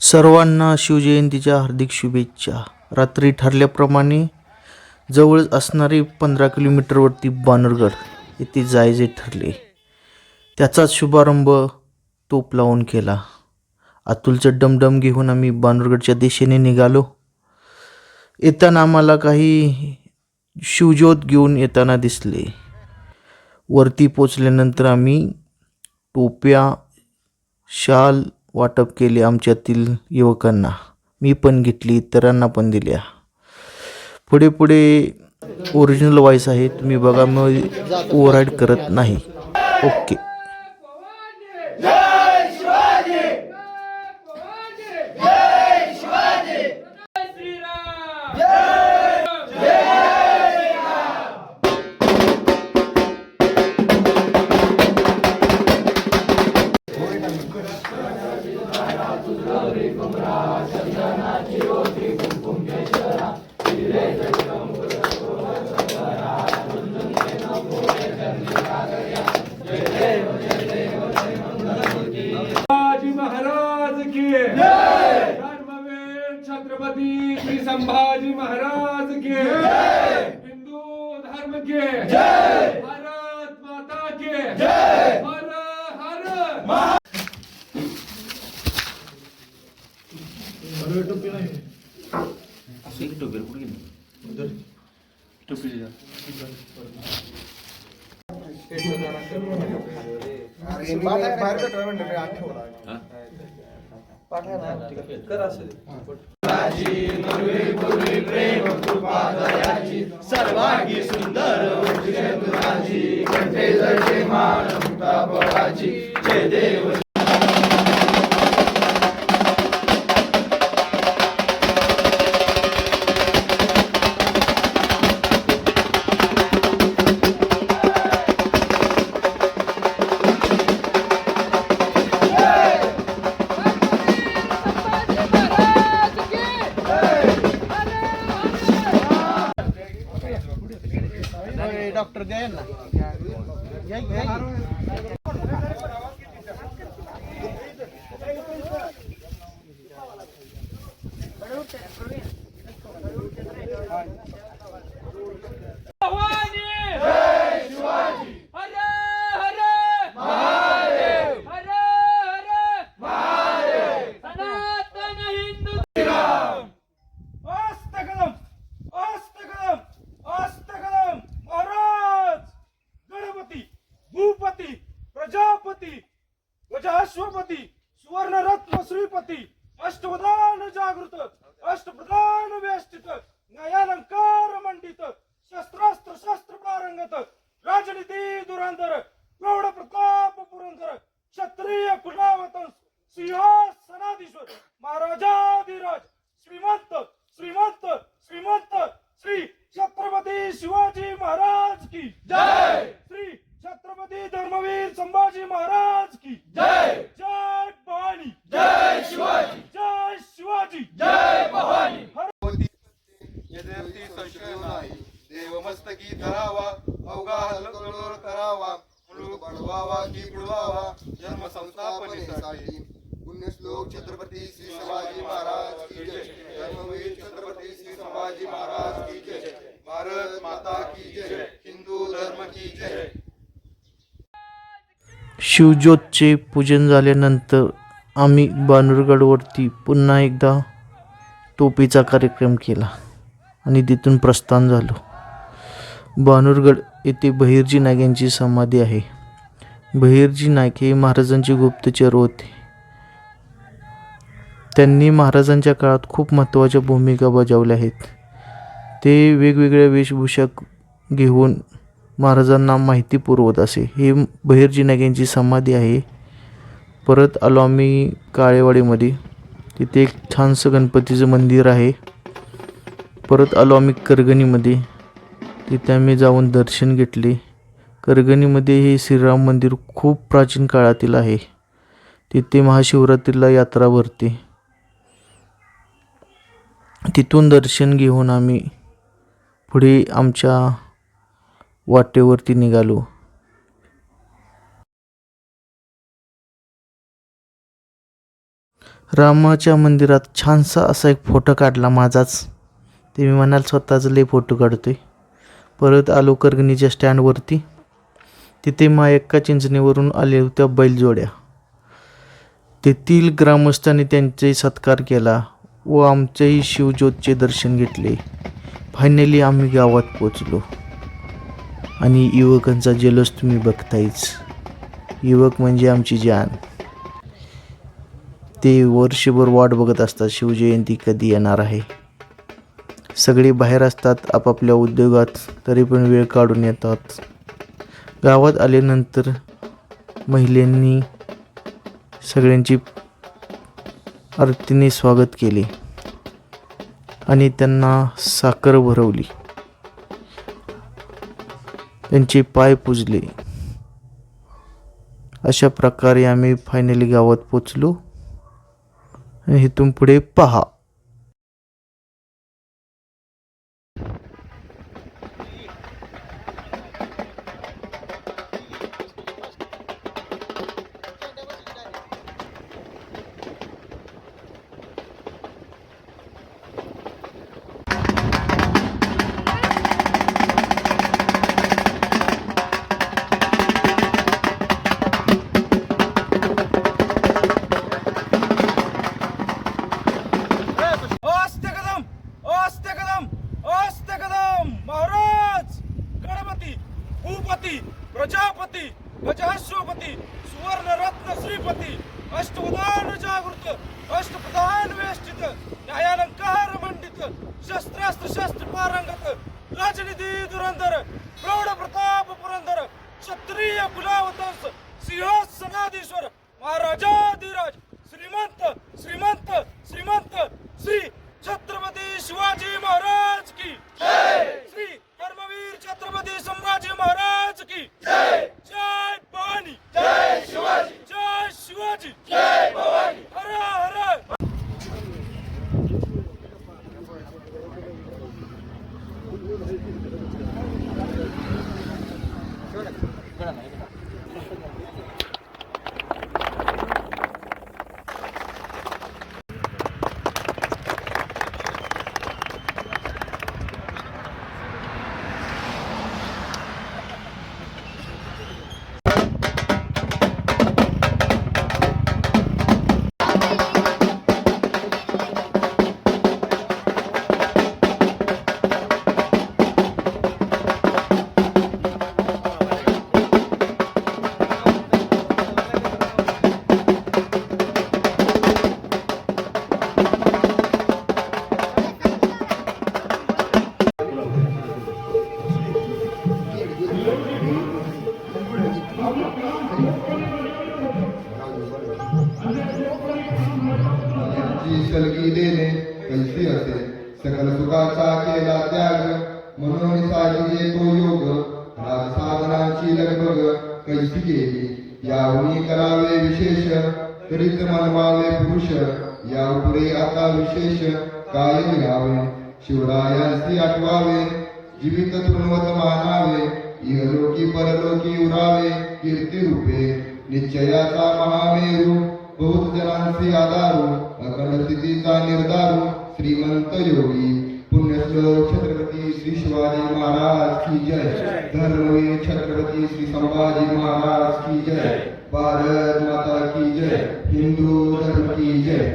सर्वांना शिवजयंतीच्या हार्दिक शुभेच्छा. रात्री ठरल्याप्रमाणे जवळच असणारे 15 किलोमीटरवरती बानरगड येथे जायचे ठरले. त्याचाच शुभारंभ तोफ लावून केला. अतुलचं डमडम घेऊन आम्ही बानरगडच्या दिशेने निघालो. येताना आम्हाला काही शिवज्योत घेऊन येताना दिसले. वरती पोचल्यानंतर आम्ही टोप्या, शाल वाटप केले आमच्यातील युवकांना. मी पण घेतली, इतरांना पण दिल्या. पुढे पुढे ओरिजिनल व्हॉइस आहे, तुम्ही बघा, मी ओव्हरराईड करत नाही. ओके. छत्रपती श्री संभाजी महाराज के हिंदू धर्म के भारत माता के हर हर सर्वांगी सुंदर कंठे जळते मान मुक्तापळाची जय देव. डॉक्टर द्या ना. प्रजापती अश्वपती सुवर्ण रत्न श्रीपती अष्टप्रधान जागृत अष्टप्रधान व्यवस्थित न्यायालंकार मंडित शस्त्रास्त्र शस्त्र पारंगत राजनीती धुरंधर प्रौढ प्रताप पुरंदर क्षत्रिय कुलावतंस सिंहासनाधीश्वर महाराजाधिराज श्रीमंत श्रीमंत श्रीमंत श्री छत्रपती शिवाजी महाराज की जय. श्री छत्रपती धर्मवीर संभाजी महाराज की जय. जय भवानी, जय शिवाजी, जय शिवाजी, जय भवानी. यद्यपि संशय नाही, देव मस्तकी धरावा, अवघा हल्लोळ करावा, मुलूक बळवावा की बुडवावा, जन्म संस्थापनेसाठी पुण्यश्लोक छत्रपती श्री शिवाजी महाराज की जय. धर्मवीर छत्रपती श्री संभाजी महाराज की जय. भारत माता की जय. हिंदू धर्म की जय. शिवज्योतचे पूजन झाल्यानंतर आम्ही बानरगडवरती पुन्हा एकदा टोपीचा कार्यक्रम केला आणि तिथून प्रस्थान झालो. बानरगड येथे बहिर्जी नाईक यांची समाधी आहे. बहिर्जी नाईक हे महाराजांचे गुप्तचर होते. त्यांनी महाराजांच्या काळात खूप महत्त्वाच्या भूमिका बजावल्या आहेत. ते वेगवेगळ्या वेशभूषा घेऊन महाराजांना माहिती पुरवत असे. हे बहिर्जी नाईक यांची समाधी आहे. परत आलो आम्ही काळेवाडीमध्ये, तिथे एक छानसं गणपतीचं मंदिर आहे. परत आलो आम्ही करगणीमध्ये, तिथे आम्ही जाऊन दर्शन घेतले. करगणीमध्ये हे श्रीराम मंदिर खूप प्राचीन काळातील आहे. तिथे महाशिवरात्रीला यात्रा भरते. तिथून दर्शन घेऊन आम्ही पुढे आमच्या वाटेवरती निघालो. रामाच्या मंदिरात छानसा असा एक फोटो काढला माझाच. ते मी म्हणाल स्वतःच लय फोटो काढतोय. परत आलो करगणीच्या स्टँडवरती. तिथे एका चिंचणीवरून आले होत्या बैलजोड्या. तेथील ग्रामस्थांनी त्यांचे सत्कार केला व आमचेही शिवज्योतचे दर्शन घेतले. फायनली आम्ही गावात पोचलो आणि युवकांचा जल्लोष तुम्ही बघतायच. युवक म्हणजे आमची जान. ते वर्षभर वाट बघत असतात शिवजयंती कधी येणार आहे. सगळे बाहेर असतात आपापल्या उद्योगात, तरी पण वेळ काढून येतात. गावात आल्यानंतर महिलांनी सगळ्यांची आरतीने स्वागत केले आणि त्यांना साखर भरवली, त्यांचे पाय पुजले. अशा प्रकारे आम्ही फायनली गावात पोचलो आणि इथून पुढे पहा. अस्ते कदम, अस्ते कदम, अस्ते कदम. महाराज गणपती, भूपती, प्रजापती, गजाश्वपती, सुवर्ण रत्न श्रीपती, अष्टवदान जागृत, अष्टप्रधान वेष्टित, न्यायालंकार मंडित, शस्त्रास्त्र शस्त्र पारंगत, राजनिधी धुरंधर, प्रौढ प्रताप पुरंदर, क्षत्रिय कुलावतंस, सिंहासनाधीश्वर, महाराजाधिराज, श्रीमंत श्रीमंत श्रीमंत श्री छत्रपती शिवाजी महाराज की जय. श्री धर्मवीर छत्रपती संभाजी महाराज की जय. जय भवानी, जय शिवाजी, जय शिवाजी, जय भवानी. हर हर. सलगी देणे कैसी असे सकल सुखाचा केला त्याग म्हणून साजिले तो योग साधनांची लगबग कैसी केली याहून करावे विशेष तरीच मानवावे पुरुष या पुढे आता विशेष काय घ्यावे शिवरायांसी आठवावे जीवित तृणवत मानावे इहलोकी परलोकी उरावे कीर्ती रूपे निश्चयाचा महामेरू बहुत जनांचे आधारू अखंड स्थितीचा निर्धारू श्रीमंत योगी पुण्यश्लोक छत्रपती श्री शिवाजी महाराज की जय. धर्मवीर छत्रपती श्री संभाजी महाराज की जय. भारत माता की जय. हिंदू धर्म की जय.